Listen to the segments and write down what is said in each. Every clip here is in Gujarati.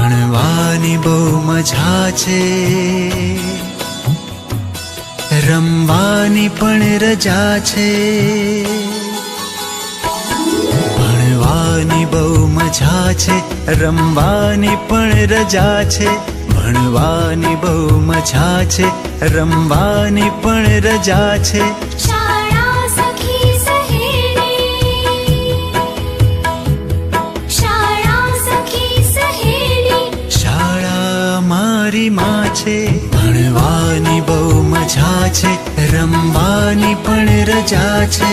ભણવાની બહુ મજા છે, રમવાની પણ રજા છે. ભણવાની બહુ મજા છે, રમવાની પણ રજા છે. ભણવાની બહુ મજા છે, રમવાની પણ રજા છે. શાળા સખી સહેલી, શાળા સખી સહેલી, શાળા મારી માં છે. ભણવાની બહુ મજા છે, રમવાની પણ રજા છે.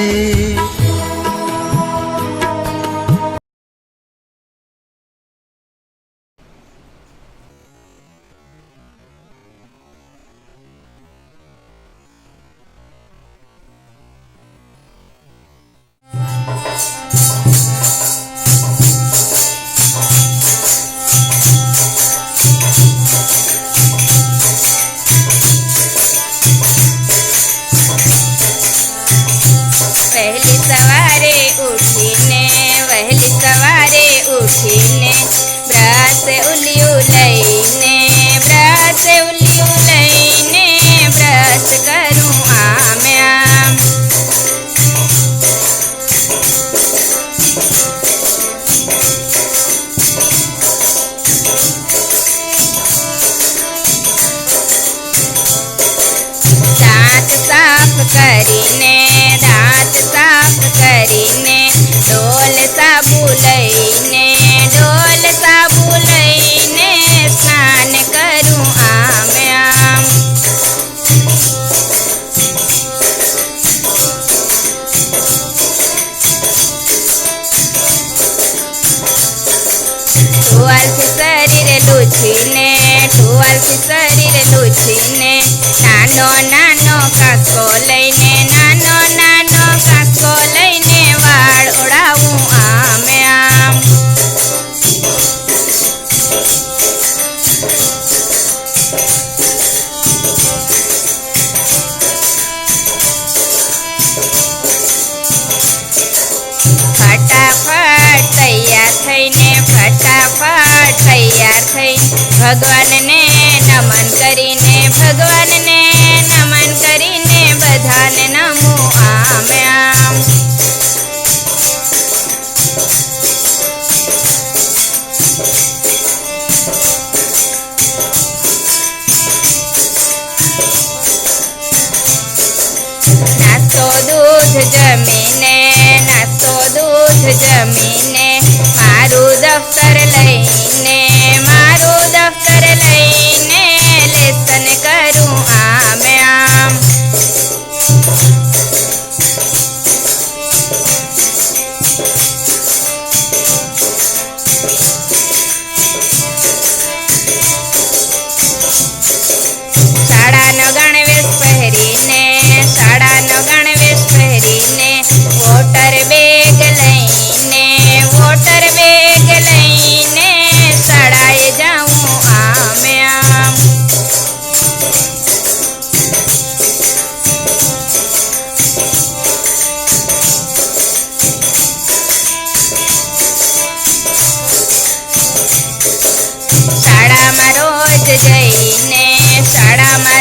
ઉઠીને બ્રશ ઉલિયું લઈને બ્રશ કરું આમ આમ. દાંત સાફ કરીને ડોલ સાબુ લઈને સ્નાન કરું આમ આમ. ટુવાલથી શરીર લૂછીને નાનો કાંકો લઈને વાળ ઓળાવું આમ આમ. ફટાફટ તૈયાર થઈને ભગવાનને નમન કરીને બધાને નમું આમ આમ. નાસ્તો દૂધ જમીને મારું દફતર લઈને લેસન કરું આમ આમ. શાળાનો ગણવેશ પહેરીને વોટર બેગ લઈને શાળાએ જાઉં આમ આમ. શાળામાં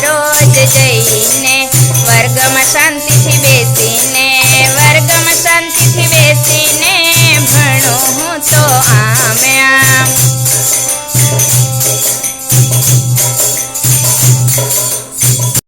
રોજ જઈને વર્ગમાં શાંતિ